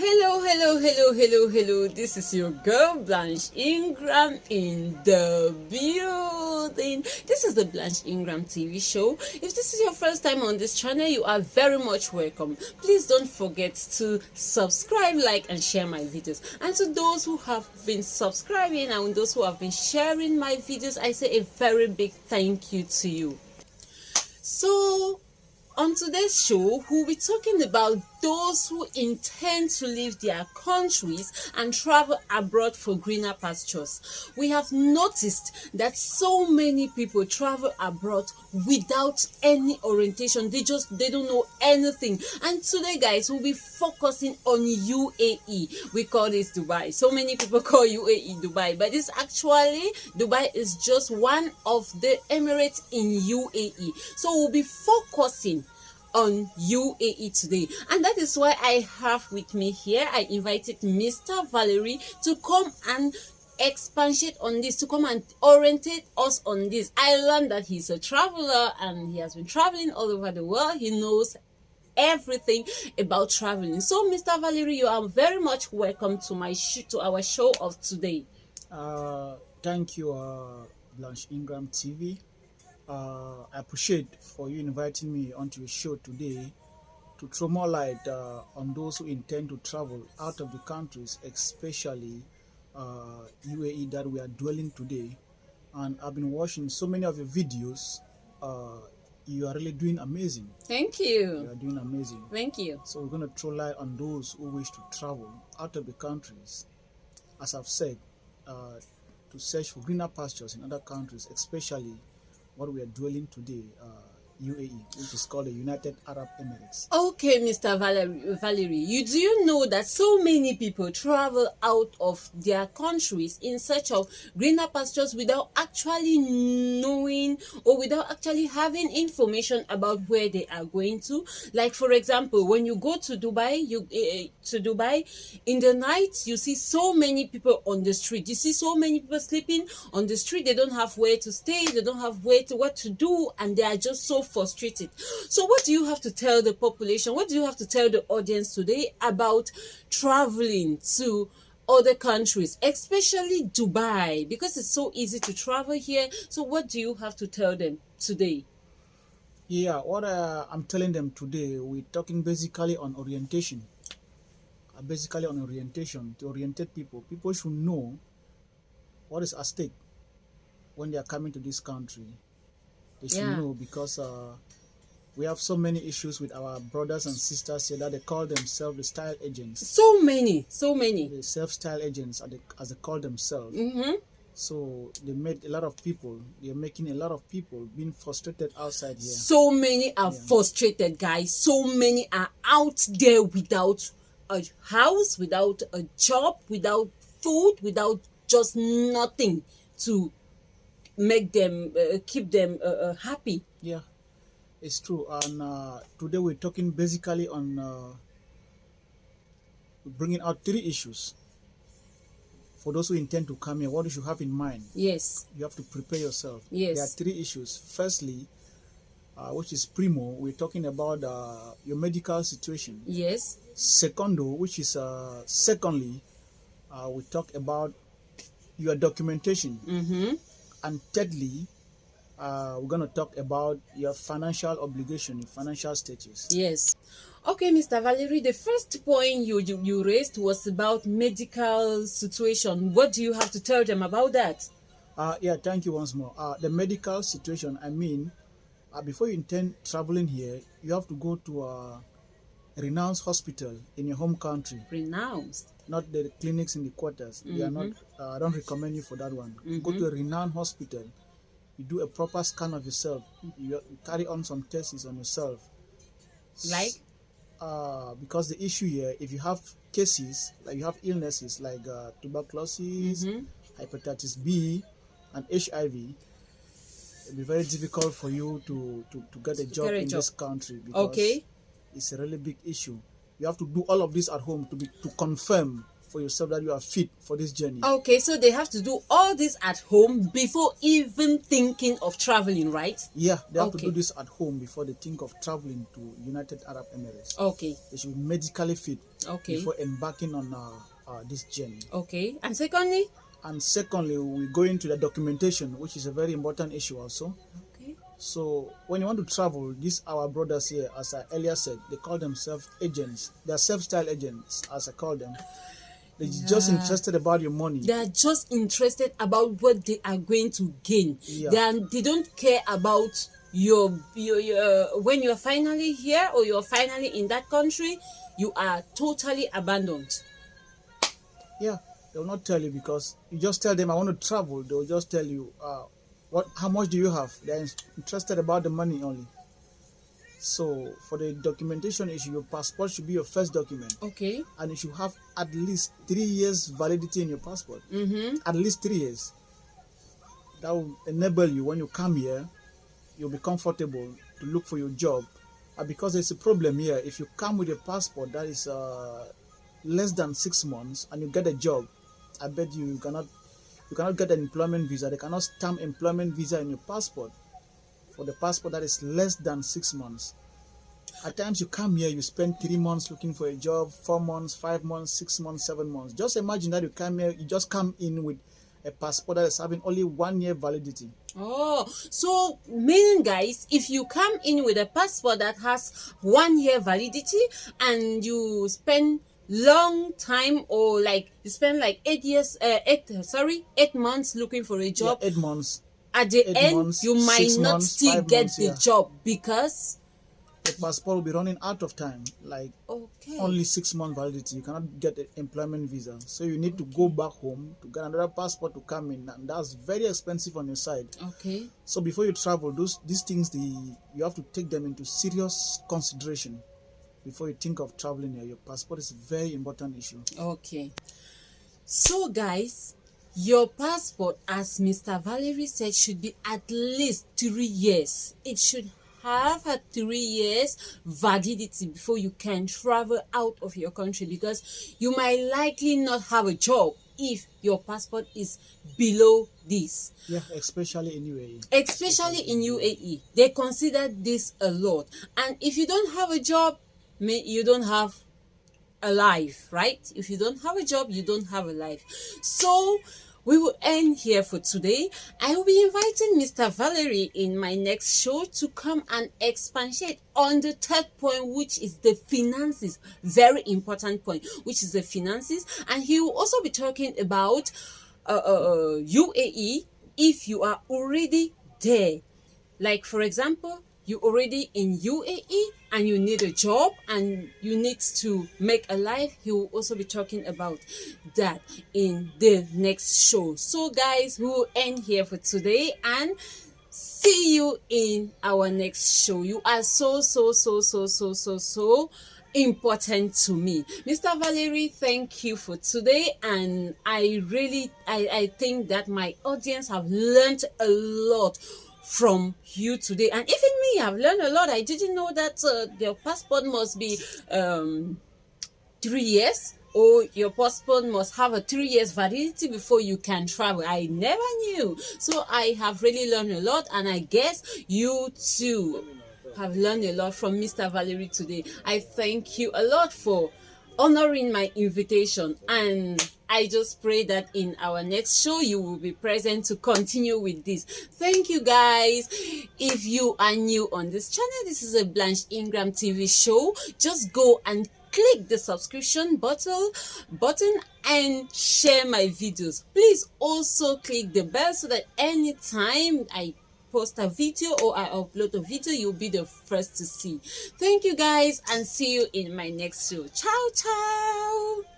Hello. This is your girl Blanche Ingram in the building. This is the Blanche Ingram TV show. If this is your first time on this channel, you are very much welcome. Please don't forget to subscribe, like, and share my videos. And to those who have been subscribing and those who have been sharing my videos, I say a very big thank you to you. So, on today's show, we'll be talking about those who intend to leave their countries and travel abroad for greener pastures. We have noticed that so many people travel abroad without any orientation. They don't know anything. And today, guys, we'll be focusing on UAE. We call this Dubai. So many people call UAE Dubai, but this actually, Dubai is just one of the Emirates in UAE. So we'll be focusing on UAE today, and that is why I have with me here, I invited Mr. Valerie to come and expatiate on this, to come and orientate us on this. I learned that he's a traveler and he has been traveling all over the world. He knows everything about traveling. So Mr. Valerie, you are very much welcome to our show of today. Thank you, Blanche Ingram TV. I appreciate for you inviting me onto your show today to throw more light on those who intend to travel out of the countries, especially UAE that we are dwelling today. And I've been watching so many of your videos. You are really doing amazing. Thank you. You are doing amazing. Thank you. So we're going to throw light on those who wish to travel out of the countries, as I've said, to search for greener pastures in other countries, especially what we are dwelling today, UAE, which is called the United Arab Emirates. Okay, Mr. Valerie, do you know that so many people travel out of their countries in search of greener pastures without actually knowing or without actually having information about where they are going to? Like, for example, when you go to Dubai, in the night, you see so many people on the street. You see so many people sleeping on the street. They don't have where to stay. They don't have what to do, and they are just so frustrated. So what do you have to tell the population? What do you have to tell the audience today about traveling to other countries, especially Dubai, because it's so easy to travel here? So what do you have to tell them today? Yeah, what I'm telling them today, we're talking basically on orientation. To orientate people. People should know what is at stake when they are coming to this country. They should know, because we have so many issues with our brothers and sisters here that they call themselves the style agents. So many. The self-style agents, as they call themselves. So they made a lot of people. They are making a lot of people being frustrated outside here. So many are frustrated, guys. So many are out there without a house, without a job, without food, without just nothing to make them keep them happy. Yeah, it's true. And today we're talking basically on bringing out 3 issues for those who intend to come here. What you should have in mind. Yes, you have to prepare yourself. Yes, there are 3 issues. Firstly, which is primo, we're talking about your medical situation. Yes. Secondo, which is secondly, we talk about your documentation. And thirdly, we're going to talk about your financial obligation, your financial status. Yes. Okay, Mr. Valerie, the first point you raised was about medical situation. What do you have to tell them about that? Yeah, thank you once more. The medical situation, I mean, before you intend traveling here, you have to go to a renowned hospital in your home country. Renowned? Not the clinics in the quarters. They are not. I don't recommend you for that one. Go to a renowned hospital. You do a proper scan of yourself. You carry on some tests on yourself. Like? Because the issue here, if you have cases, like you have illnesses like tuberculosis, hepatitis B, and HIV, it'll be very difficult for you to get a job in this country, because it's a really big issue. You have to do all of this at home to confirm for yourself that you are fit for this journey. Okay, so they have to do all this at home before even thinking of traveling, right? Yeah, they have to Okay. do this at home before they think of traveling to United Arab Emirates. Okay. They should be medically fit Okay. before embarking on this journey. Okay. And secondly? And secondly, we go into the documentation, which is a very important issue also. Okay. So when you want to travel, these our brothers here, as I earlier said, they call themselves agents. They are self-styled agents, as I call them. They're just interested about your money. They are just interested about what they are going to gain. Yeah. They don't care about your when you're finally here or you're finally in that country, you are totally abandoned. Yeah, they will not tell you, because you just tell them I want to travel. They will just tell you how much do you have. They're interested about the money only. So for the documentation issue, your passport should be your first document. Okay. And you should have at least 3 years validity in your passport. At least 3 years. That will enable you, when you come here, you'll be comfortable to look for your job. Because there's a problem here. If you come with a passport that is less than 6 months and you get a job, I bet you cannot get an employment visa. They cannot stamp employment visa in your passport for the passport that is less than 6 months. At times you come here, you spend 3 months looking for a job, 4 months, 5 months, 6 months, 7 months. Just imagine that you come here, you just come in with a passport that is having only 1 year validity. Oh, so meaning, guys, if you come in with a passport that has 1 year validity and you spend long time, or like you spend like 8 months looking for a job, Yeah, 8 months. at the 8 end months, you might 6 not months, still 5 get months, the yeah. job because The passport will be running out of time, like okay. only 6 month validity. You cannot get an employment visa, so you need to go back home to get another passport to come in, and that's very expensive on your side. Okay. So before you travel, these things, you have to take them into serious consideration before you think of traveling here. Your passport is a very important issue. Okay. So guys, your passport, as Mr. Valerie said, should be at least 3 years. It should have a 3 years validity before you can travel out of your country, because you might likely not have a job if your passport is below this. Yeah, especially in UAE. Especially in UAE, they consider this a lot. And if you don't have a job, you don't have a life, right? If you don't have a job, you don't have a life. So we will end here for today. I will be inviting Mr. Valerie in my next show to come and expatiate on the third point, which is the finances. Very important point, which is the finances. And he will also be talking about UAE if you are already there. Like, for example, you're already in UAE and you need a job and you need to make a life. He will also be talking about that in the next show. So guys, we will end here for today and see you in our next show. You are so important to me. Mr. Valerie, thank you for today, and I think that my audience have learned a lot from you today. And even me, I've learned a lot. I didn't know that your passport must be 3 years, or your passport must have a 3 years validity before you can travel. I never knew. So I have really learned a lot, and I guess you too have learned a lot from Mr. Valerie today. I thank you a lot for honoring my invitation, and I just pray that in our next show you will be present to continue with this. Thank you guys. If you are new on this channel, this is a Blanche Ingram TV show. Just go and click the subscription button and share my videos. Please also click the bell so that anytime I post a video or I upload a video, you'll be the first to see. Thank you guys, and see you in my next show. Ciao ciao.